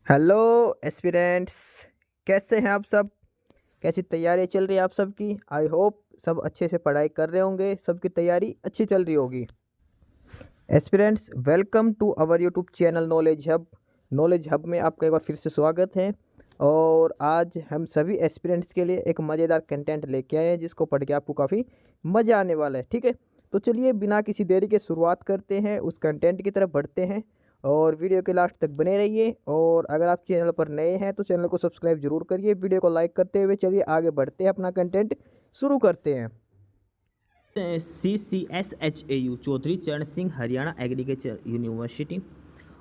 Hello aspirants. कैसे हैं आप सब? कैसी तैयारी चल रही है आप सबकी? आई होप सब अच्छे से पढ़ाई कर रहे होंगे, सबकी तैयारी अच्छी चल रही होगी। Aspirants, welcome to our YouTube channel Knowledge Hub. Knowledge Hub में आपका एक बार फिर से स्वागत है। और आज हम सभी एस्पिरेंट्स के लिए एक मज़ेदार कंटेंट लेके आए हैं जिसको पढ़ के आपको काफ़ी मज़ा आने वाला है। ठीक है, तो चलिए बिना किसी देरी के शुरुआत करते हैं, उस कंटेंट की तरफ बढ़ते हैं। और वीडियो के लास्ट तक बने रहिए। और अगर आप चैनल पर नए हैं तो चैनल को सब्सक्राइब जरूर करिए। वीडियो को लाइक करते हुए चलिए आगे बढ़ते हैं, अपना कंटेंट शुरू करते हैं। CCSHAU चौधरी चरण सिंह हरियाणा एग्रीकल्चर यूनिवर्सिटी,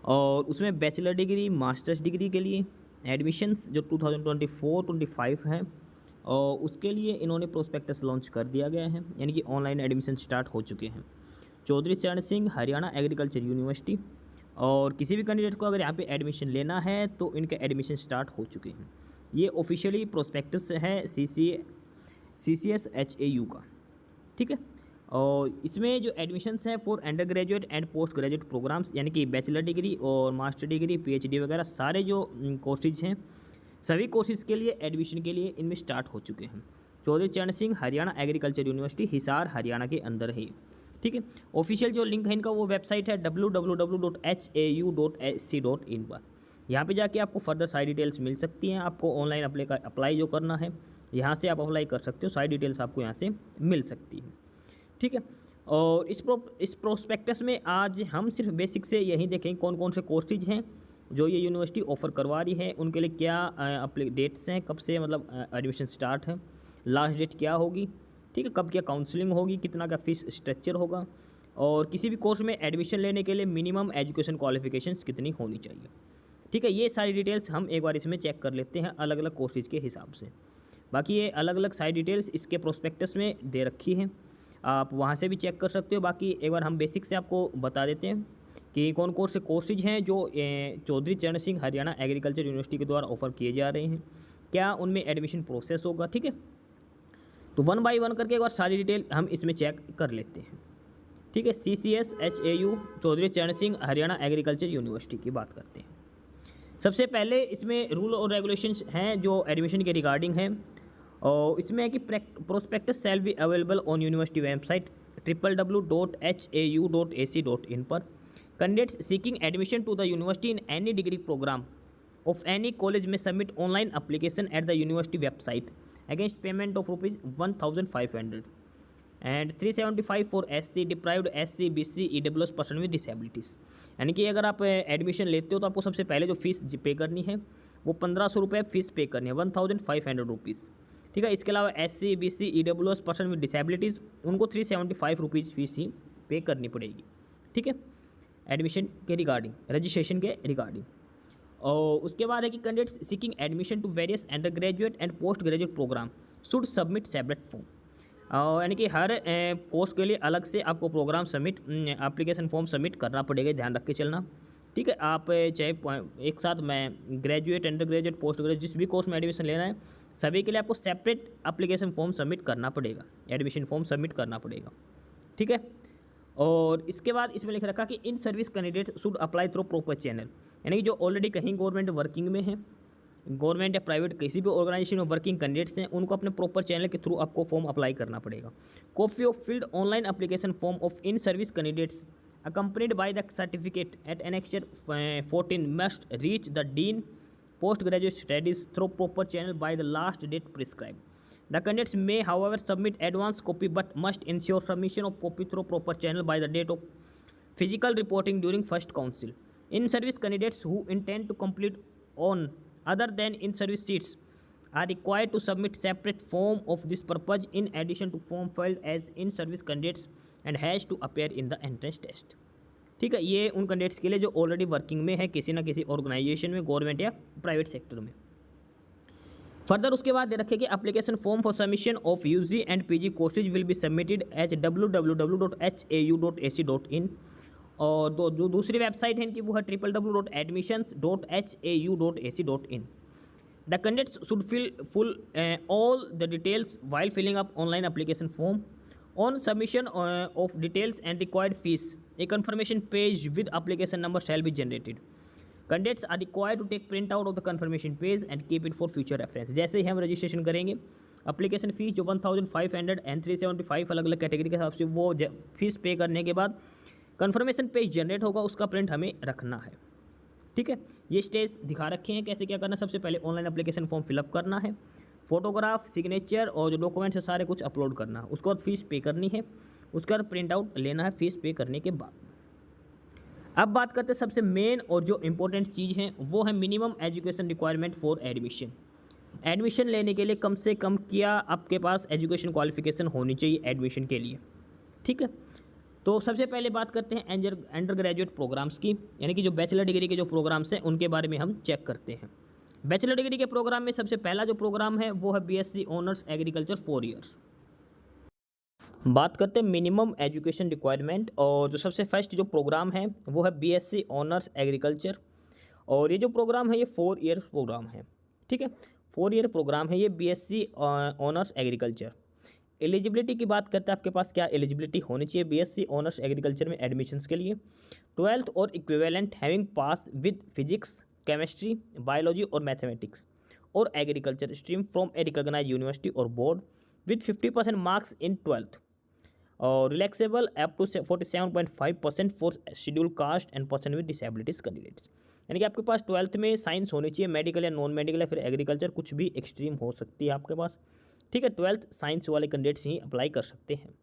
और उसमें बैचलर डिग्री मास्टर्स डिग्री के लिए एडमिशन्स जो 2024-25 हैं, और उसके लिए इन्होंने प्रोस्पेक्टस लॉन्च कर दिया गया है, यानी कि ऑनलाइन एडमिशन स्टार्ट हो चुके हैं। चौधरी चरण सिंह हरियाणा एग्रीकल्चर यूनिवर्सिटी, और किसी भी कैंडिडेट को अगर यहाँ पे एडमिशन लेना है तो इनके एडमिशन स्टार्ट हो चुके हैं। ये ऑफिशियली प्रोस्पेक्टस है CCSHAU का। ठीक है, और इसमें जो एडमिशन्स हैं for undergraduate and postgraduate programs, यानी कि बैचलर डिग्री और मास्टर डिग्री PhD वगैरह सारे जो कोर्सेज हैं, सभी कोर्सेज के लिए एडमिशन के लिए इनमें स्टार्ट हो चुके हैं। चौधरी चरण सिंह हरियाणा एग्रीकल्चर यूनिवर्सिटी हिसार हरियाणा के अंदर है। ठीक है, ऑफिशियल जो लिंक है इनका वो वेबसाइट है www.hau.ac.in पर। यहाँ पे जाके आपको फर्दर सारी डिटेल्स मिल सकती हैं। आपको ऑनलाइन अप्लाई जो करना है यहाँ से आप अप्लाई कर सकते हो, सारी डिटेल्स आपको यहाँ से मिल सकती है। ठीक है, और इस प्रोस्पेक्टस में आज हम सिर्फ बेसिक से यही देखेंगे कौन कौन से कोर्सेज हैं जो ये यूनिवर्सिटी ऑफ़र करवा रही है, उनके लिए क्या डेट्स हैं, कब से मतलब एडमिशन स्टार्ट है, लास्ट डेट क्या होगी, ठीक है, कब क्या काउंसलिंग होगी, कितना का फीस स्ट्रक्चर होगा, और किसी भी कोर्स में एडमिशन लेने के लिए मिनिमम एजुकेशन क्वालिफिकेशंस कितनी होनी चाहिए। ठीक है, ये सारी डिटेल्स हम एक बार इसमें चेक कर लेते हैं अलग अलग कोर्सेज के हिसाब से। बाकी ये अलग अलग सारी डिटेल्स इसके प्रोस्पेक्टस में दे रखी हैं, आप वहाँ से भी चेक कर सकते हो। बाकी एक बार हम बेसिक से आपको बता देते हैं कि कौन कौन से कोर्सेज हैं जो चौधरी चरण सिंह हरियाणा एग्रीकल्चर यूनिवर्सिटी के द्वारा ऑफर किए जा रहे हैं, क्या उनमें एडमिशन प्रोसेस होगा। ठीक है, तो वन बाय वन करके एक बार सारी डिटेल हम इसमें चेक कर लेते हैं। ठीक है, CCSHAU चौधरी चरण सिंह हरियाणा एग्रीकल्चर यूनिवर्सिटी की बात करते हैं। सबसे पहले इसमें रूल और रेगुलेशंस हैं जो एडमिशन के रिगार्डिंग हैं, और इसमें है कि prospectus shall be available on university website www.hau.ac.in पर। Candidates seeking admission to the university in any degree programme of any college में submit online application at the university website against payment of ₹1500 and 375 for SC deprived SC BC EWS person with disabilities. यानी कि अगर आप admission लेते हो तो आपको सबसे पहले जो फीस पे करनी है वो 1500 रुपये फीस पे करनी है, 1500 रुपीज़। ठीक है, इसके अलावा SC BC EWS person with disabilities उनको 375 रुपीज़ फीस ही पे करनी पड़ेगी। ठीक है, एडमिशन के रिगार्डिंग, रजिस्ट्रेशन के रिगार्डिंग। और उसके बाद है कि candidates seeking admission to various undergraduate and postgraduate program should submit separate form. यानी कि हर पोस्ट के लिए अलग से आपको program submit application form submit करना पड़ेगा, ध्यान रख के चलना। ठीक है, आप चाहे एक साथ मैं graduate under graduate post graduate जिस भी कोर्स में एडमिशन लेना है सभी के लिए आपको सेपरेट एप्लीकेशन फॉर्म सबमिट करना पड़ेगा, एडमिशन फॉर्म सबमिट करना पड़ेगा। ठीक है, और इसके बाद इसमें लिख रखा कि in service candidate should apply through proper channel, यानी कि जो ऑलरेडी कहीं गवर्नमेंट वर्किंग में है, गवर्नमेंट या प्राइवेट किसी भी ऑर्गेनाइजेशन में वर्किंग कैंडिडेट्स हैं, उनको अपने प्रॉपर चैनल के थ्रू आपको फॉर्म अप्लाई करना पड़ेगा। Copy of field online application form of in service candidates accompanied by the certificate at annexure 14 must reach the dean postgraduate studies through proper channel by the last date prescribed. The candidates may however submit advance copy but must ensure submission of copy through proper channel by the date of physical reporting during first council. In service candidates who intend to complete on other than in service seats are required to submit separate form of this purpose in addition to form filed as in service candidates and has to appear in the entrance test. ठीक है, ये उन candidates के लिए जो already working में है किसी ना किसी ऑर्गेनाइजेशन में, गवर्नमेंट या प्राइवेट सेक्टर में। फर्दर उसके बाद दे रखे कि application form for submission of UG and PG courses will be submitted at www.hau.ac.in, और जो दूसरी वेबसाइट है इनकी वो है www.admissions.hau.ac.in। The candidates should fill all the details while filling up online application form. On submission of details and required fees, a confirmation page with application number shall be generated. Candidates are required to take print out of the confirmation page and keep it for future reference. जैसे ही हम registration करेंगे, application fees जो 1500 and 375 अलग अलग category के हिसाब से वो फीस पे करने के बाद कन्फर्मेशन पेज जनरेट होगा, उसका प्रिंट हमें रखना है। ठीक है, ये स्टेज दिखा रखे हैं कैसे क्या करना। सबसे पहले ऑनलाइन एप्लीकेशन फॉर्म फिलअप करना है, फोटोग्राफ, सिग्नेचर और जो डॉक्यूमेंट्स है सारे कुछ अपलोड करना है। उसके बाद फीस पे करनी है, उसके बाद प्रिंट आउट लेना है फीस पे करने के बाद। अब बात करते हैं सबसे मेन और जो इम्पोर्टेंट चीज़ है वो है minimum education requirement for admission. Admission लेने के लिए कम से कम क्या आपके पास एजुकेशन क्वालिफिकेशन होनी चाहिए एडमिशन के लिए। ठीक है, तो सबसे पहले बात करते हैं अंडर ग्रेजुएट प्रोग्राम्स की, यानी कि जो बैचलर डिग्री के जो प्रोग्राम्स हैं उनके बारे में हम चेक करते हैं। बैचलर डिग्री के प्रोग्राम में सबसे पहला जो प्रोग्राम है वो है बीएससी ऑनर्स एग्रीकल्चर 4 ईयर्स। बात करते हैं मिनिमम एजुकेशन रिक्वायरमेंट, और जो सबसे फर्स्ट जो प्रोग्राम है वो है बीएससी ऑनर्स एग्रीकल्चर, और ये जो प्रोग्राम है ये 4 ईयर प्रोग्राम है। ठीक है, 4 ईयर प्रोग्राम है ये बीएससी ऑनर्स एग्रीकल्चर। एलिजिबिलिटी की बात करते हैं, आपके पास क्या एलिजिबिलिटी होनी चाहिए बीएससी ऑनर्स एग्रीकल्चर में एडमिशन्स के लिए। 12th और equivalent having pass with physics, chemistry, biology और मैथमेटिक्स और agriculture stream from a recognised university और board with 50% marks in 12th, और relaxable up to 47.5% for scheduled caste and person with disabilities candidates. यानी कि आपके पास 12th में science होनी चाहिए, मेडिकल या नॉन मेडिकल या फिर एग्रीकल्चर, कुछ भी एक्सट्रीम हो सकती है आपके पास। ठीक है, 12th साइंस वाले कैंडिडेट्स ही अप्लाई कर सकते हैं।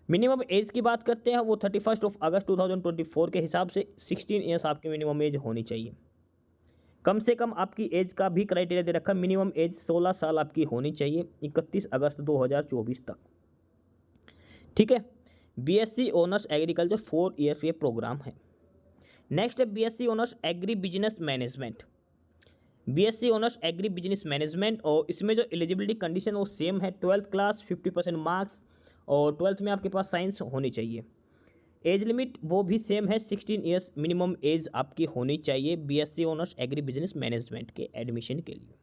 मिनिमम एज की बात करते हैं, वो 31 अगस्त 2024 के हिसाब से 16 ईयर्स आपकी मिनिमम एज होनी चाहिए। कम से कम आपकी एज का भी क्राइटेरिया दे रखा है, मिनिमम एज 16 साल आपकी होनी चाहिए 31 अगस्त 2024 तक। ठीक है, बीएससी ऑनर्स एग्रीकल्चर 4 ईयर्स ये प्रोग्राम है। नेक्स्ट है BSc honours agri business management. BSc honours agri business management, और इसमें जो एलिजिबिलिटी कंडीशन वो सेम है, 12th क्लास, 50% मार्क्स, और 12th में आपके पास साइंस होनी चाहिए। एज लिमिट वो भी सेम है, 16 ईयर्स मिनिमम एज आपकी होनी चाहिए BSc honours agri business management के एडमिशन के लिए।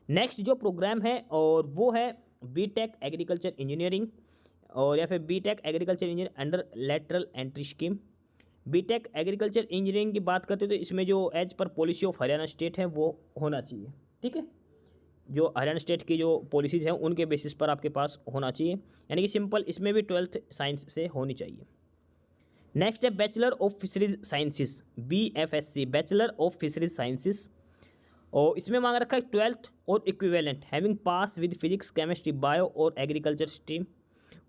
नेक्स्ट जो प्रोग्राम है और वो है बीटेक एग्रीकल्चर इंजीनियरिंग, और या फिर BTech agriculture engineer under lateral entry scheme. BTech agriculture engineering की बात करते हैं तो इसमें जो as per policy of Haryana state है वो होना चाहिए। ठीक है, जो हरियाणा स्टेट की जो पॉलिसीज़ हैं उनके बेसिस पर आपके पास होना चाहिए, यानी कि सिंपल इसमें भी 12th साइंस से होनी चाहिए। नेक्स्ट है bachelor of fisheries sciences, BFSC bachelor of fisheries sciences, और इसमें मांग रखा है 12th और equivalent having pass with physics, chemistry, bio और agriculture stream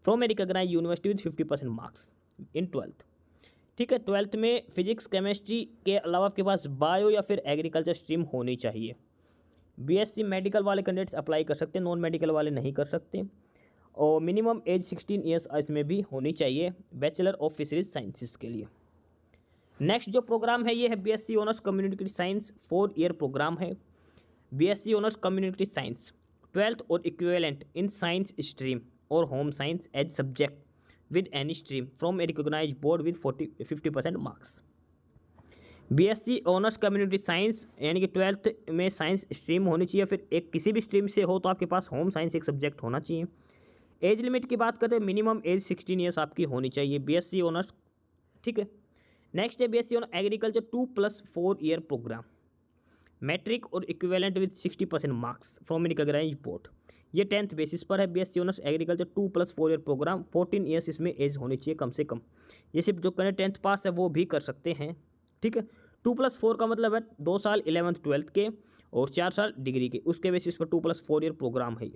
from a recognised university with 50% marks in 12th। ठीक है, 12th में फिजिक्स, केमिस्ट्री के अलावा आपके पास बायो या फिर एग्रीकल्चर स्ट्रीम होनी चाहिए। बीएससी मेडिकल वाले कैंडिडेट्स अप्लाई कर सकते हैं, नॉन मेडिकल वाले नहीं कर सकते, और मिनिमम एज 16 ईयर्स इसमें भी होनी चाहिए बैचलर ऑफ फिशरीज साइंसेस के लिए। नेक्स्ट जो प्रोग्राम है ये है BSc honours community science, 4 year programme है। BSc honours community science, 12th और इक्विवेलेंट इन साइंस स्ट्रीम और home science as subject with any stream from a recognized board with 50% marks. BSc honours community science, यानी कि 12th में science stream होनी चाहिए, फिर एक किसी भी स्ट्रीम से हो तो आपके पास होम साइंस एक सब्जेक्ट होना चाहिए। एज लिमिट की बात करते हैं, मिनिमम एज 16 ईयर्स आपकी होनी चाहिए बीएससी ऑनर्स। ठीक है, नेक्स्ट है BSc honours agriculture 2+4 year programme, matric और equivalent with 60% marks from a recognised board. ये 10th बेसिस पर है BSc honours agriculture 2+4 year programme, 14 years इसमें एज होनी चाहिए कम से कम। ये सिर्फ जो करें 10th पास है वो भी कर सकते हैं। ठीक है, 2+4 का मतलब है 2 साल 11th 12th के और 4 साल डिग्री के, उसके बेसिस पर 2+4 ईयर प्रोग्राम है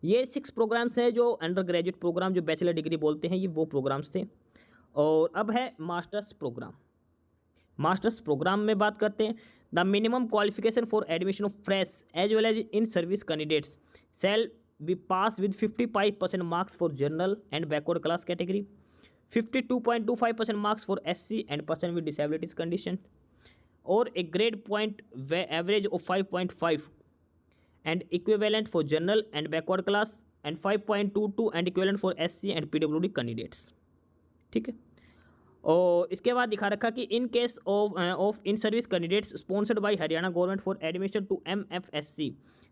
ये 6 प्रोग्राम्स हैं जो अंडर ग्रेजुएट प्रोग्राम, जो बैचलर डिग्री बोलते हैं, ये वो प्रोग्राम्स थे। और अब है मास्टर्स प्रोग्राम। मास्टर्स प्रोग्राम में बात करते हैं, the minimum qualification for admission of fresh as well as in service candidates shall be pass with 55% marks for general and backward class category, 52.25% marks for SC and person with disabilities condition, और a grade point average of 5.5 and equivalent for general and backward class and 5.22 and equivalent for SC and PWD candidates. ठीक है, और इसके बाद दिखा रखा कि in case of in service candidates sponsored by Haryana government for admission to MFSC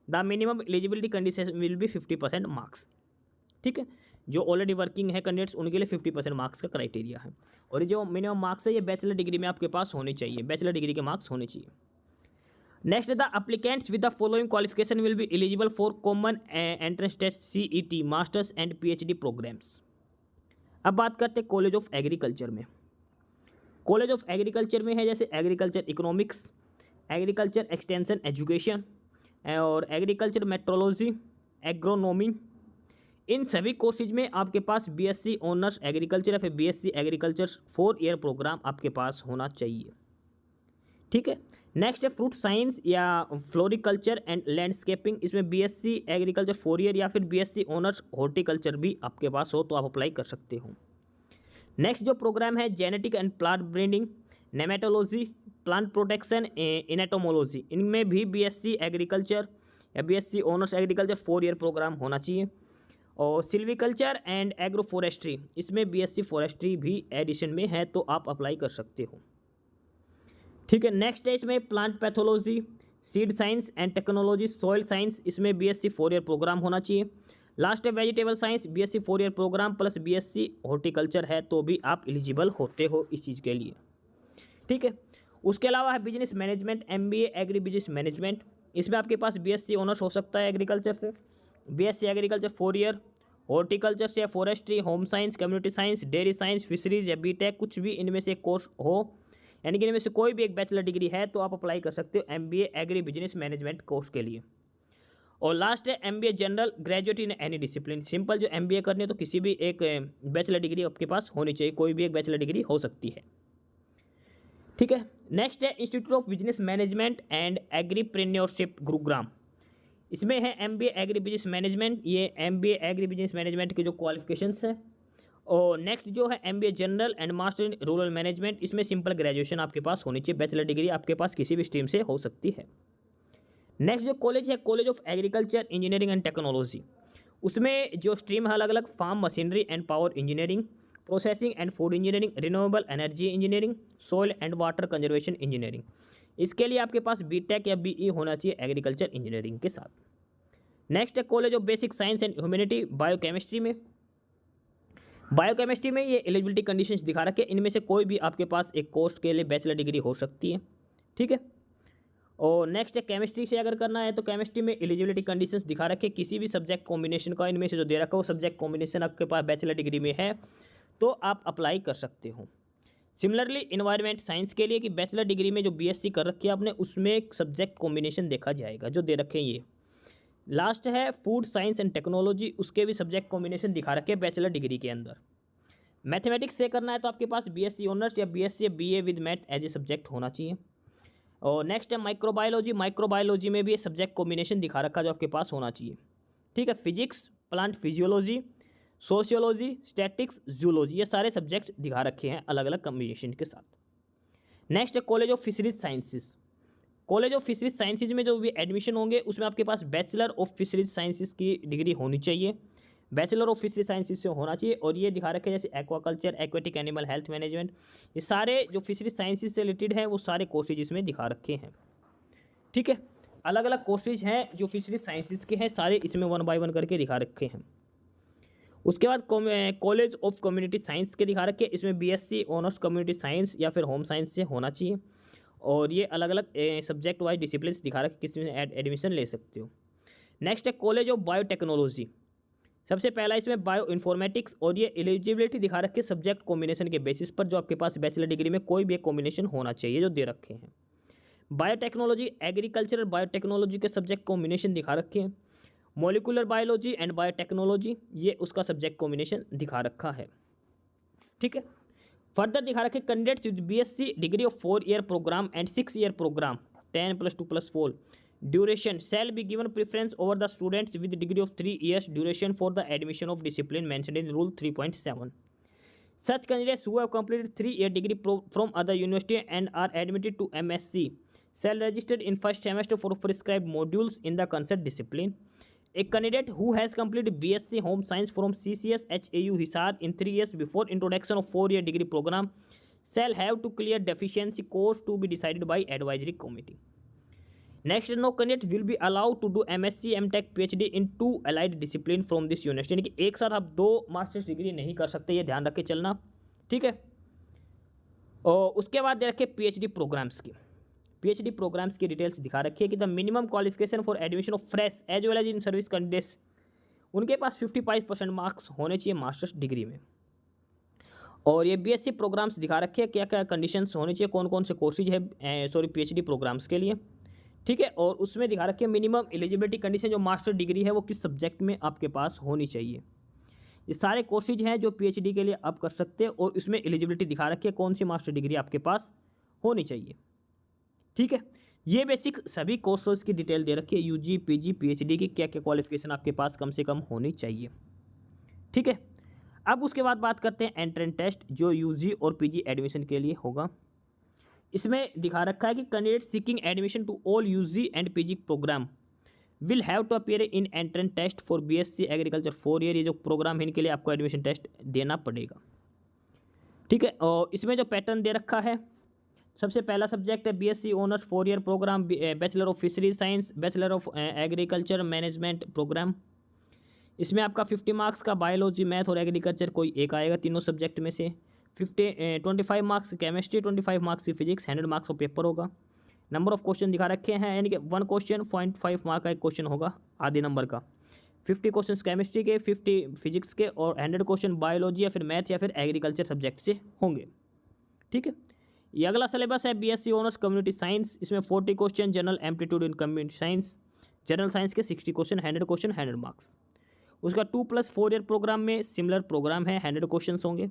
the minimum eligibility condition will be 50% marks. ठीक है, जो ऑलरेडी वर्किंग है कैंडिडेट्स उनके लिए 50% मार्क्स का क्राइटेरिया है। और ये जो मिनिमम मार्क्स है ये बैचलर डिग्री में आपके पास होने चाहिए, बैचलर डिग्री के मार्क्स होने चाहिए। Next, the applicants with the following qualification will be eligible for common entrance test CET masters and PhD programs. अब बात करते हैं कॉलेज ऑफ एग्रीकल्चर में। कॉलेज ऑफ एग्रीकल्चर में है जैसे agriculture economics, agriculture extension education और एग्रीकल्चर मेट्रोलॉजी, एग्रोनॉमी। इन सभी कोर्सेज में आपके पास BSc ऑनर्स एग्रीकल्चर या फिर BSc एग्रीकल्चर 4 ईयर प्रोग्राम आपके पास होना चाहिए। ठीक है। नेक्स्ट है फ्रूट साइंस या फ्लोरिकल्चर एंड लैंडस्केपिंग, इसमें BSc एग्रीकल्चर 4 ईयर या फिर BSc ऑनर्स हॉर्टिकल्चर भी आपके पास हो तो आप अप्लाई कर सकते हो। नेक्स्ट जो प्रोग्राम है genetic and plant breeding, nematology, plant protection, entomology, इनमें भी BSc एग्रीकल्चर या BSc honours agriculture 4 year program होना चाहिए। और सिल्वीकल्चर एंड एग्रो फॉरेस्ट्री, इसमें BSc फॉरेस्ट्री भी एडिशन में है तो आप अप्लाई कर सकते हो। ठीक है। नेक्स्ट है इसमें plant pathology, seed science and technology, soil science, इसमें BSc 4 ईयर प्रोग्राम होना चाहिए। लास्ट है vegetable science, BSc 4 year program plus BSc horticulture है तो भी आप एलिजिबल होते हो इस चीज़ के लिए। ठीक है। उसके अलावा है business management, MBA agri business management, इसमें आपके पास BSc ऑनर्स हो सकता है एग्रीकल्चर से, BSc एग्रीकल्चर 4 ईयर, हॉर्टिकल्चर से forestry, home science, community science, dairy science, fisheries या BTech, कुछ भी इनमें से कोर्स हो, यानी कि इनमें से कोई भी एक बैचलर डिग्री है तो आप अप्लाई कर सकते हो MBA agri business management course के लिए। और लास्ट है MBA general graduate in any discipline, simple जो MBA करनी है तो किसी भी एक बैचलर डिग्री आपके पास होनी चाहिए, कोई भी एक बैचलर डिग्री हो सकती है। ठीक है। नेक्स्ट है institute of business management and agripreneurship Gurugram, इसमें है MBA एग्री बिजनेस मैनेजमेंट, ये MBA एग्री बिजनेस मैनेजमेंट के जो क्वालिफिकेशंस है। और नेक्स्ट जो है MBA general and master in rural management, इसमें सिंपल ग्रेजुएशन आपके पास होनी चाहिए, बैचलर डिग्री आपके पास किसी भी स्ट्रीम से हो सकती है। नेक्स्ट जो कॉलेज है college of agriculture engineering and technology, उसमें जो स्ट्रीम है अलग अलग farm machinery and power engineering, processing and food engineering, renewable energy engineering, soil and water conservation engineering. इसके लिए आपके पास BTech या BE होना चाहिए एग्रीकल्चर इंजीनियरिंग के साथ। नेक्स्ट है college of basic science and humanity, biochemistry में, बायोकेमिस्ट्री में ये एलिजिबिलिटी कंडीशंस दिखा रखे, इनमें से कोई भी आपके पास एक कोर्स के लिए बैचलर डिग्री हो सकती है। ठीक है। और नेक्स्ट है केमिस्ट्री से अगर करना है तो केमिस्ट्री में एलिजिबिलिटी कंडीशंस दिखा रखे, किसी भी सब्जेक्ट कॉम्बिनेशन का इनमें से जो दे रखा हो सब्जेक्ट कॉम्बिनेशन आपके पास बैचलर डिग्री में है तो आप अप्लाई कर सकते हो। सिमिलरली इन्वायरमेंट साइंस के लिए कि बैचलर डिग्री में जो BSc कर रखी है आपने उसमें एक सब्जेक्ट कॉम्बिनेशन देखा जाएगा जो दे रखे हैं ये। लास्ट है फूड साइंस एंड टेक्नोलॉजी, उसके भी सब्जेक्ट कॉम्बिनेशन दिखा रखे हैं बैचलर डिग्री के अंदर। मैथमेटिक्स से करना है तो आपके पास BSc ऑनर्स या BSc या BA with math as a subject होना चाहिए। और नेक्स्ट है माइक्रोबायोलॉजी, माइक्रोबायोलॉजी में भी ये सब्जेक्ट कॉम्बिनेशन दिखा रखा जो आपके पास होना चाहिए। ठीक है। Physics, plant physiology, sociology, statics, zoology, ये सारे सब्जेक्ट्स दिखा रखे हैं अलग अलग कॉम्बिनेशन के साथ। नेक्स्ट है college of fisheries sciences, college of fisheries sciences में जो भी एडमिशन होंगे उसमें आपके पास बैचलर ऑफ फिशरीज साइंसेज की डिग्री होनी चाहिए, बैचलर ऑफ फिशरीज साइंसेज से होना चाहिए। और ये दिखा रखे जैसे aquaculture, aquatic animal health management, ये सारे जो फिशरीज साइंसेज से रिलेटेड हैं वो सारे कोर्सेज इसमें दिखा रखे हैं। ठीक है। अलग अलग कोर्सेज हैं जो फिशरीज साइंसेज के हैं, सारे इसमें 1 बाय 1 करके दिखा रखे हैं। उसके बाद कॉलेज ऑफ कम्युनिटी साइंस के दिखा रखे, इसमें BSc ऑनर्स कम्युनिटी साइंस या फिर होम साइंस से होना चाहिए। और ये अलग अलग सब्जेक्ट वाइज डिसिप्लिन दिखा रखे किसी में एडमिशन ले सकते हो। नेक्स्ट है कॉलेज ऑफ बायोटेक्नोलॉजी, सबसे पहला इसमें बायो इन्फॉर्मेटिक्स, और ये एलिजिबिलिटी दिखा रखे सब्जेक्ट कॉम्बिनेशन के बेसिस पर जो आपके पास बैचलर डिग्री में कोई भी एक कॉम्बिनेशन होना चाहिए जो दे रखे हैं। बायोटेक्नोलॉजी एग्रीकल्चरल बायोटेक्नोलॉजी के सब्जेक्ट कॉम्बिनेशन दिखा रखे हैं। मॉलिकुलर बायोलॉजी एंड बायोटेक्नोलॉजी ये उसका सब्जेक्ट कॉम्बिनेशन दिखा रखा है। ठीक है। फर्दर दिखा रखे candidates with BSc degree of 4 year program and 6 year program 10 + 2 + 4 duration shall be given preference over the students with degree of 3 years duration for the admission of discipline mentioned in rule 3.7. Such candidates who have completed 3-year degree from other university and are admitted to MSc shall register in first semester for prescribed modules in the concerned discipline. A candidate who has completed BSc Home Science from CCS HAU Hisar in 3 years before introduction of 4-year degree program shall have to clear deficiency course to be decided by advisory committee. Next, no candidate will be allowed to do MSc MTech PhD in 2 allied discipline from this university, यानी कि एक साथ आप 2 masters degree नहीं कर सकते, ये ध्यान रख के चलना, ठीक है। और उसके बाद दे रखे PhD प्रोग्राम्स की, PhD प्रोग्राम्स की डिटेल्स दिखा रखी है कि the minimum qualification for admission of fresh as well as in service candidates, उनके पास 55% मार्क्स होने चाहिए मास्टर्स डिग्री में। और ये BSc प्रोग्राम्स दिखा रखे हैं क्या क्या कंडीशंस होने चाहिए, कौन कौन से कोर्सेज है PhD प्रोग्राम्स के लिए, ठीक है। और उसमें दिखा रखे हैं मिनिमम एलिजिबिलिटी कंडीशन, जो मास्टर डिग्री है वो किस सब्जेक्ट में आपके पास होनी चाहिए। ये सारे कोर्सेज हैं जो PhD के लिए आप कर सकते हैं, और इसमें एलिजिबिलिटी दिखा रखी है कौन सी मास्टर डिग्री आपके पास होनी चाहिए, ठीक है। ये बेसिक सभी कोर्सेज की डिटेल दे रखी है, UG PG PhD की क्या क्या क्वालिफिकेशन आपके पास कम से कम होनी चाहिए, ठीक है। अब उसके बाद बात करते हैं एंट्रेंस टेस्ट, जो UG और PG एडमिशन के लिए होगा। इसमें दिखा रखा है कि candidate seeking admission to all UG and PG program will have to appear in entrance test for BSc agriculture 4 year, ये जो प्रोग्राम है इनके लिए आपको एडमिशन टेस्ट देना पड़ेगा, ठीक है। और इसमें जो पैटर्न दे रखा है, सबसे पहला सब्जेक्ट है BSc honours 4 year program, bachelor of fisheries science, bachelor of agriculture management program. इसमें आपका 50 मार्क्स का बायोलॉजी, मैथ और एग्रीकल्चर कोई एक आएगा तीनों सब्जेक्ट में से। 25 मार्क्स केमिस्ट्री, 25 मार्क्स की फिजिक्स, 100 मार्क्स का पेपर होगा। नंबर ऑफ क्वेश्चन दिखा रखे हैं, यानी कि 1 क्वेश्चन 0.5 मार्क का एक क्वेश्चन होगा आधे नंबर का। 50 क्वेश्चन केमिस्ट्री के, 50 फिजिक्स के, और 100 क्वेश्चन बायोलॉजी या फिर मैथ या फिर एग्रीकल्चर सब्जेक्ट से होंगे, ठीक है। ये अगला सिलेबस है BSc ऑनर्स कम्युनिटी साइंस, इसमें 40 क्वेश्चन जनरल एप्टीट्यूड इन कम्युनिटी साइंस, जनरल साइंस के 60 क्वेश्चन, 100 मार्क्स। उसका 2+4 ईयर प्रोग्राम में सिमिलर प्रोग्राम है, 100 क्वेश्चन होंगे।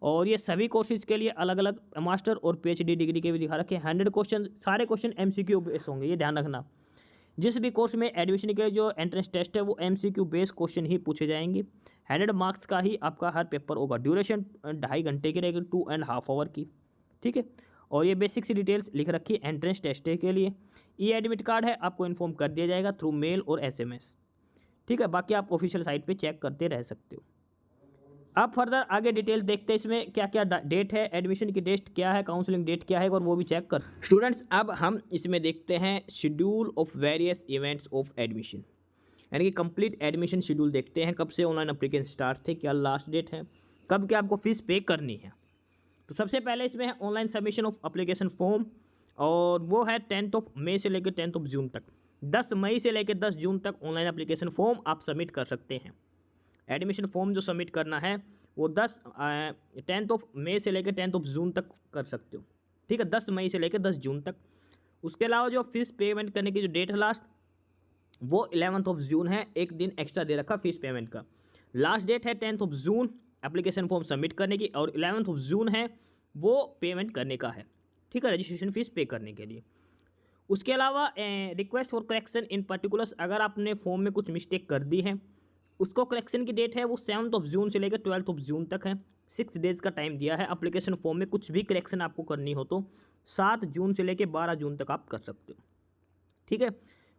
और ये सभी कोर्सेज के लिए अलग अलग मास्टर और PhD डिग्री के भी दिखा रखे हैं 100 क्वेश्चन, सारे क्वेश्चन MCQ बेस होंगे, ये ध्यान रखना। जिस भी कोर्स में एडमिशन के लिए जो एंट्रेंस टेस्ट है वो MCQ बेस क्वेश्चन ही पूछे जाएंगे। 100 मार्क्स का ही आपका हर पेपर होगा, ड्यूरेशन 2.5 घंटे की रहेगी, 2.5 आवर की, ठीक है। और ये बेसिक सी डिटेल्स लिख रखी है एंट्रेंस टेस्ट के लिए। एडमिट कार्ड है, आपको इन्फॉर्म कर दिया जाएगा थ्रू मेल और SMS, ठीक है। बाकी आप ऑफिशियल साइट पे चेक करते रह सकते हो। अब फर्दर आगे डिटेल देखते हैं इसमें क्या क्या डेट है, एडमिशन की डेट क्या है, काउंसलिंग डेट क्या है, और वो भी चेक कर स्टूडेंट्स। अब हम इसमें देखते हैं schedule of various events of admission, यानी कि कंप्लीट एडमिशन शेड्यूल देखते हैं, कब से ऑनलाइन एप्लीकेशन स्टार्ट थे, क्या लास्ट डेट है, कब क्या आपको फीस पे करनी है। तो सबसे पहले इसमें है online submission of application form, और वो है 10 मई से लेकर 10 जून तक। 10 मई से लेकर 10 जून तक ऑनलाइन एप्लीकेशन फॉर्म आप सबमिट कर सकते हैं। एडमिशन फॉर्म जो सबमिट करना है वो 10 मई से लेकर 10 जून तक कर सकते हो, ठीक है, 10 मई से लेकर 10 जून तक। उसके अलावा जो फीस पेमेंट करने की जो डेट है लास्ट, वो 11 जून है, एक दिन एक्स्ट्रा दे रखा फीस पेमेंट का। लास्ट डेट है 10 जून एप्लीकेशन फॉर्म सबमिट करने की, और 11 जून है वो पेमेंट करने का है, ठीक है, रजिस्ट्रेशन फीस पे करने के लिए। उसके अलावा request for correction in particulars, अगर आपने फॉर्म में कुछ मिस्टेक कर दी है, उसको करेक्शन की डेट है वो 7 जून से लेकर 12 जून तक है, 6 डेज़ का टाइम दिया है। एप्लीकेशन फॉर्म में कुछ भी करेक्शन आपको करनी हो तो 7 जून से लेकर 12 जून तक आप कर सकते हो, ठीक है।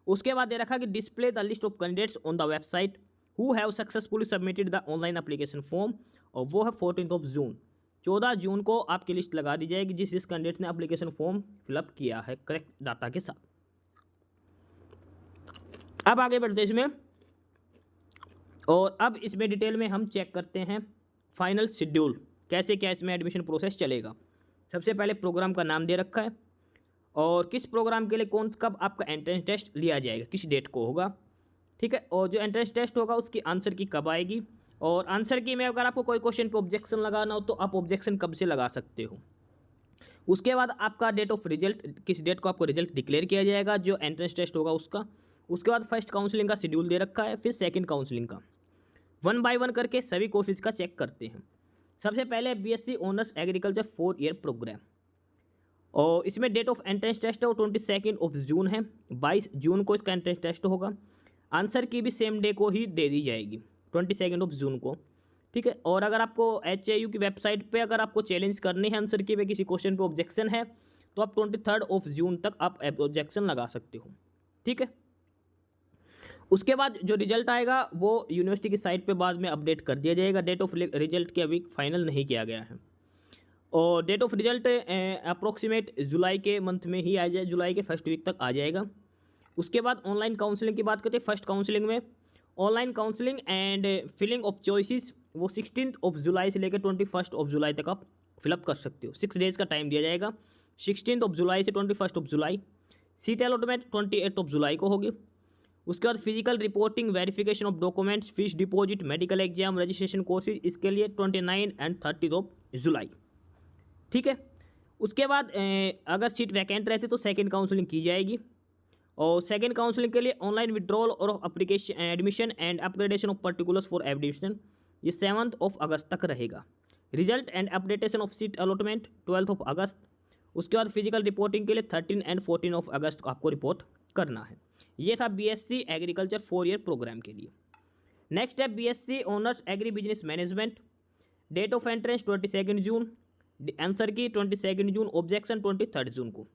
उसके बाद दे रखा कि display the list of candidates on the website who have successfully submitted the online application form, और वो है 14 जून। 14 जून को आपकी लिस्ट लगा दी जाएगी जिस कैंडिडेट ने एप्लीकेशन फॉर्म फिलअप किया है करेक्ट डाटा के साथ। अब आगे बढ़ते हैं इसमें, और अब इसमें डिटेल में हम चेक करते हैं फाइनल शेड्यूल, कैसे क्या इसमें एडमिशन प्रोसेस चलेगा। सबसे पहले प्रोग्राम का नाम दे रखा है, और किस प्रोग्राम के लिए कौन कब आपका एंट्रेंस टेस्ट लिया जाएगा, किस डेट को होगा, ठीक है। और जो एंट्रेंस टेस्ट होगा उसकी आंसर की कब आएगी, और आंसर की में अगर आपको कोई क्वेश्चन पे ऑब्जेक्शन लगाना हो तो आप ऑब्जेक्शन कब से लगा सकते हो। उसके बाद आपका डेट ऑफ रिजल्ट, किस डेट को आपको रिजल्ट डिक्लेयर किया जाएगा जो एंट्रेंस टेस्ट होगा उसका। उसके बाद फर्स्ट काउंसलिंग का शेड्यूल दे रखा है, फिर सेकंड काउंसलिंग का। 1 बाय 1 करके सभी कोर्सेज का चेक करते हैं। सबसे पहले BSc honours agriculture 4 year program, और इसमें डेट ऑफ एंट्रेंस टेस्ट है वो 22 जून है, 22 जून को इसका एंट्रेंस टेस्ट होगा। आंसर की भी सेम डे को ही दे दी जाएगी, 22 जून को, ठीक है। और अगर आपको HAU की वेबसाइट पे अगर आपको चैलेंज करनी है आंसर की पे, किसी क्वेश्चन पे ऑब्जेक्शन है, तो आप 23 जून तक आप ऑब्जेक्शन लगा सकते हो, ठीक है। उसके बाद जो रिजल्ट आएगा वो यूनिवर्सिटी की साइट पे बाद में अपडेट कर दिया जाएगा। डेट ऑफ रिजल्ट के अभी फाइनल नहीं किया गया है, और डेट ऑफ रिजल्ट अप्रोक्सीमेट जुलाई के मंथ में ही आ जाए, जुलाई के फर्स्ट वीक तक आ जाएगा। उसके बाद ऑनलाइन काउंसलिंग की बात करते हैं। फर्स्ट काउंसलिंग में online counselling and filling of choices वो 16 जुलाई से लेकर 21 जुलाई तक आप फिलअप कर सकते हो। 6 डेज़ का टाइम दिया जाएगा, 16 जुलाई से 21 जुलाई। सीट अलॉटमेंट 28 जुलाई को होगी। उसके बाद physical reporting, verification of documents, fees deposit, medical exam, registration courses, इसके लिए 29 एंड 30 जुलाई। ठीक है। उसके बाद अगर सीट वैकेंट रहती तो सेकेंड काउंसलिंग की जाएगी। और सेकेंड काउंसलिंग के लिए ऑनलाइन विड्रॉल और application admission and upgradation of particulars for admission ये 7 अगस्त तक रहेगा। Result and updation of seat allotment 12 अगस्त। उसके बाद फिजिकल रिपोर्टिंग के लिए 13 एंड 14 अगस्त को आपको रिपोर्ट करना है। ये था बीएससी एग्रीकल्चर 4 ईयर प्रोग्राम के लिए। नेक्स्ट है BSc honours agri business management. Date of entrance 22 जून, आंसर की 22 जून, ऑब्जेक्शन 23 जून को।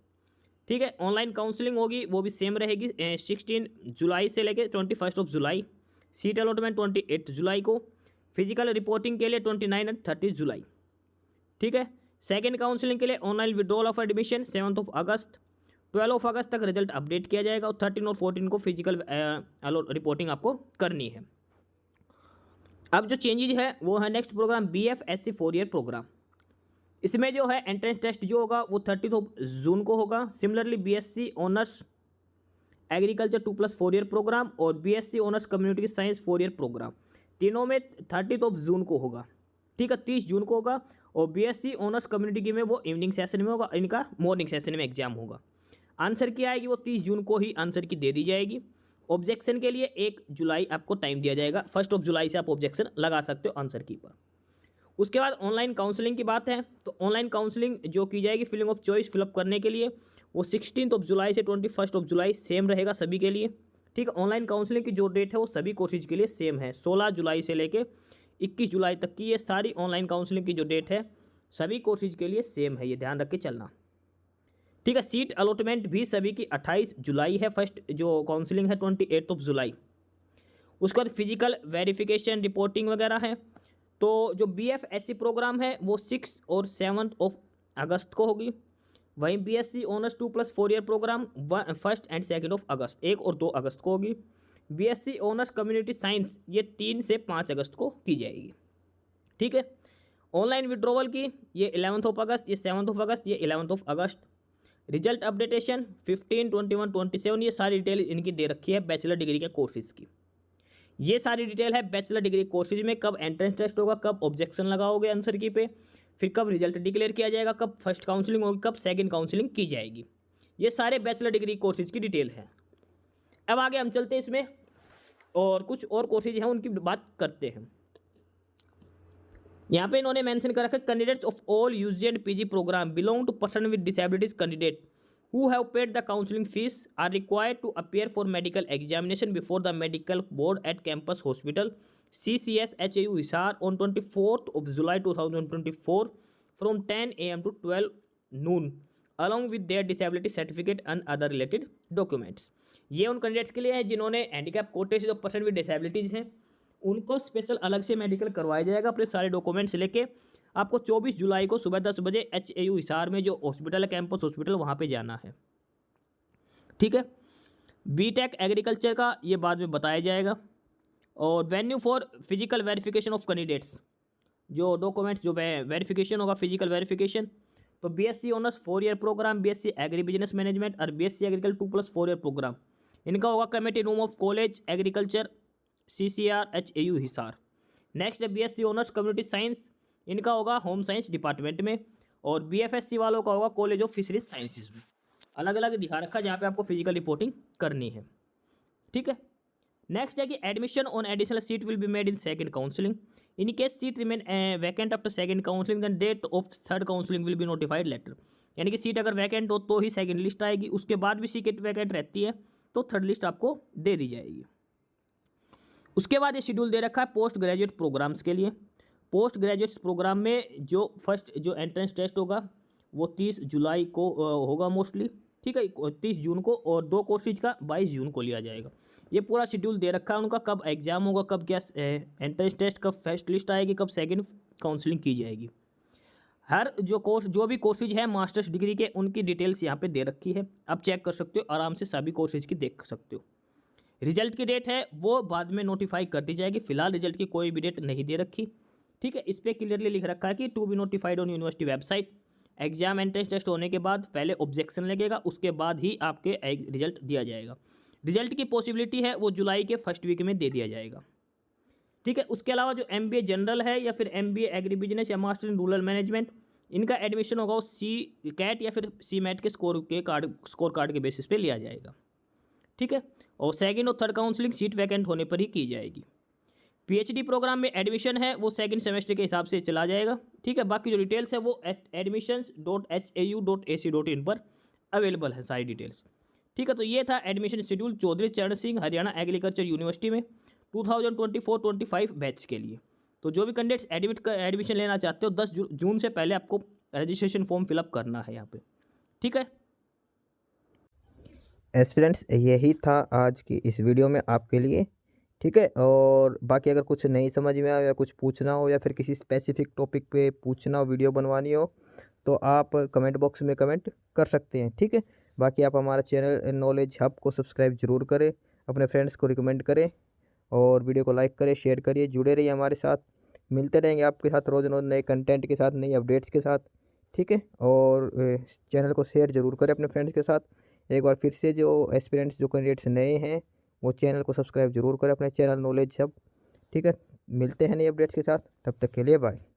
ठीक है। ऑनलाइन काउंसलिंग होगी वो भी सेम रहेगी 16 जुलाई से लेकर 21 जुलाई। सीट अलॉटमेंट 28 जुलाई को। फिजिकल रिपोर्टिंग के लिए 29 एंड 30 जुलाई। ठीक है। सेकेंड काउंसलिंग के लिए ऑनलाइन विड्रॉल ऑफ एडमिशन 7 अगस्त। 12 अगस्त तक रिजल्ट अपडेट किया जाएगा और 13 और 14 को फिजिकल रिपोर्टिंग आपको करनी है। अब जो चेंजेज है वो है next program BFSC 4 year program. इसमें जो है एंट्रेंस टेस्ट जो होगा वो 30 जून को होगा। Similarly BSc honours agriculture 2+4 year program और BSc honours community science 4 year program तीनों में 30 जून को होगा। ठीक है, 30 जून को होगा। और BSc ऑनर्स कम्युनिटी की में वो इवनिंग सेशन में होगा, इनका मॉर्निंग सेशन में एग्जाम होगा। आंसर की आएगी वो 30 जून को ही आंसर की दे दी जाएगी। ऑब्जेक्शन के लिए 1 जुलाई आपको टाइम दिया जाएगा। 1 जुलाई से आप ऑब्जेक्शन लगा सकते हो आंसर की पर। उसके बाद ऑनलाइन काउंसलिंग की बात है तो ऑनलाइन काउंसलिंग जो की जाएगी फिलिंग ऑफ चॉइस फिलअप करने के लिए वो 16 जुलाई से 21 जुलाई सेम रहेगा सभी के लिए। ठीक है। ऑनलाइन काउंसलिंग की जो डेट है वो सभी कोर्सेज के लिए सेम है। 16 जुलाई से लेके 21 जुलाई तक की ये सारी ऑनलाइन काउंसलिंग की जो डेट है सभी कोर्सेज के लिए सेम है, ये ध्यान रख के चलना। ठीक है। सीट अलॉटमेंट भी सभी की 28 जुलाई है। फर्स्ट जो काउंसलिंग है 28 जुलाई। उसके बाद फिजिकल वेरिफिकेशन रिपोर्टिंग वगैरह है। तो जो BFSC प्रोग्राम है वो 6 और 7 अगस्त को होगी। वहीं BSc honours 2+4 year program 1 and 2 अगस्त 1 और 2 अगस्त को होगी। BSc ऑनर्स कम्युनिटी साइंस ये 3 से 5 अगस्त को की जाएगी। ठीक है। ऑनलाइन विड्रॉवल की ये 11 अगस्त, ये 7 अगस्त, ये 11 अगस्त। रिजल्ट अपडेटेशन 15, 21, 27 ये सारी डिटेल इनकी दे रखी है बैचलर डिग्री के कोर्सेज की। ये सारी डिटेल है बैचलर डिग्री कोर्सेज में, कब एंट्रेंस टेस्ट होगा, कब ऑब्जेक्शन लगाओगे आंसर की पे, फिर कब रिजल्ट डिक्लेयर किया जाएगा, कब फर्स्ट काउंसलिंग होगी, कब सेकंड काउंसलिंग की जाएगी। ये सारे बैचलर डिग्री कोर्सेज की डिटेल है। अब आगे हम चलते हैं इसमें और कुछ और कोर्सेज हैं उनकी बात करते हैं। यहाँ पे इन्होंने मेंशन कर रखा है candidates of all UG and PG program belong to person with disabilities candidate who have paid the counseling fees are required to appear for medical examination before the medical board at campus hospital CCS HAU Hisar on 24 July 2024 from 10 AM to 12 noon along with their disability certificate and other related documents। ये उन candidates के लिए है जिन्होंने handicap कोटे से जो person with disabilities हैं उनको स्पेशल अलग से मेडिकल करवाया जाएगा। अपने सारे डॉक्यूमेंट्स लेके आपको 24 जुलाई को सुबह 10 बजे HAU हिसार में जो हॉस्पिटल है कैंपस हॉस्पिटल वहाँ पे जाना है। ठीक है। BTech एग्रीकल्चर का ये बाद में बताया जाएगा। और venue for physical verification of candidates जो डॉक्यूमेंट्स जो वेरिफिकेशन होगा फिजिकल वेरिफिकेशन तो BSc honours 4 year programme BSc agri business management और BSc एग्रीकल्चर 2+4 ईयर प्रोग्राम इनका होगा committee room of college agriculture CCR HAU Hisar. Next है BSc ऑनर्स कम्युनिटी साइंस इनका होगा होम साइंस डिपार्टमेंट में। और BFSC वालों का होगा कॉलेज ऑफ फिशरीज साइंसेज में। अलग अलग दिखा रखा है जहाँ पे आपको फिजिकल रिपोर्टिंग करनी है। ठीक है। नेक्स्ट है कि admission on additional seat will be made in second counselling in case seat remain vacant after second counselling then date of third counselling will be notified later. यानी कि सीट अगर vacant हो तो ही सेकंड लिस्ट आएगी, उसके बाद भी seat vacant रहती है तो थर्ड लिस्ट आपको दे दी जाएगी। उसके बाद ये शेड्यूल दे रखा है पोस्ट ग्रेजुएट प्रोग्राम्स के लिए। पोस्ट ग्रेजुएट प्रोग्राम में जो फर्स्ट जो एंट्रेंस टेस्ट होगा वो 30 जुलाई को होगा मोस्टली। ठीक है, 30 जून को। और 2 कोर्सेज का 22 जून को लिया जाएगा। ये पूरा शेड्यूल दे रखा है उनका, कब एग्जाम होगा, कब क्या एंट्रेंस टेस्ट, कब फर्स्ट लिस्ट आएगी, कब सेकंड काउंसलिंग की जाएगी। हर जो भी कोर्सेज है मास्टर्स डिग्री के, उनकी डिटेल्स यहाँ पे दे रखी है, आप चेक कर सकते हो आराम से, सभी कोर्सेज की देख सकते हो। रिजल्ट की डेट है वो बाद में नोटिफाई कर दी जाएगी, फिलहाल रिजल्ट की कोई भी डेट नहीं दे रखी। ठीक है, इस पर क्लियरली लिख रखा है कि to be notified on university website. Exam entrance test होने के बाद पहले ऑब्जेक्शन लगेगा, उसके बाद ही आपके रिजल्ट दिया जाएगा। रिजल्ट की पॉसिबिलिटी है वो जुलाई के फर्स्ट वीक में दे दिया जाएगा। ठीक है, उसके अलावा जो MBA जनरल है या फिर MBA एग्री बिजनेस या मास्टर इन रूरल मैनेजमेंट, इनका एडमिशन होगा वो CCAT या फिर CMAT के स्कोर कार्ड के बेसिस पे लिया जाएगा। ठीक है, और सेकंड और थर्ड काउंसलिंग सीट वैकेंट होने पर ही की जाएगी। PhD प्रोग्राम में एडमिशन है वो सेकंड सेमेस्टर के हिसाब से चला जाएगा। ठीक है, बाकी जो डिटेल्स है वो admissions.hau.ac.in पर अवेलेबल है सारी डिटेल्स। ठीक है, तो ये था एडमिशन शेड्यूल चौधरी चरण सिंह हरियाणा एग्रीकल्चर यूनिवर्सिटी में 2024-25 बैच के लिए। तो जो भी कैंडिडेट्स एडमिशन लेना चाहते हो 10 जून से पहले आपको रजिस्ट्रेशन फॉर्म फिलअप करना है यहाँ पे। ठीक है एस्पिरेंट्स, यही था आज की इस वीडियो में आपके लिए। ठीक है, और बाकी अगर कुछ नहीं समझ में आया या कुछ पूछना हो या फिर किसी स्पेसिफिक टॉपिक पे पूछना हो, वीडियो बनवानी हो, तो आप कमेंट बॉक्स में कमेंट कर सकते हैं। ठीक है, बाकी आप हमारा चैनल नॉलेज हब को सब्सक्राइब जरूर करें, अपने फ्रेंड्स को रिकमेंड करें और वीडियो को लाइक करें, शेयर करिए, जुड़े रहिए हमारे साथ। मिलते रहेंगे आपके साथ रोज़ रोज़ नए कंटेंट के साथ, नई अपडेट्स के साथ। ठीक है, और चैनल को शेयर ज़रूर करें अपने फ्रेंड्स के साथ। एक बार फिर से जो एस्पिरेंट्स जो कैंडिडेट्स नए हैं वो चैनल को सब्सक्राइब जरूर करें, अपने चैनल नॉलेज हब। ठीक है, मिलते हैं नई अपडेट्स के साथ, तब तक के लिए बाय।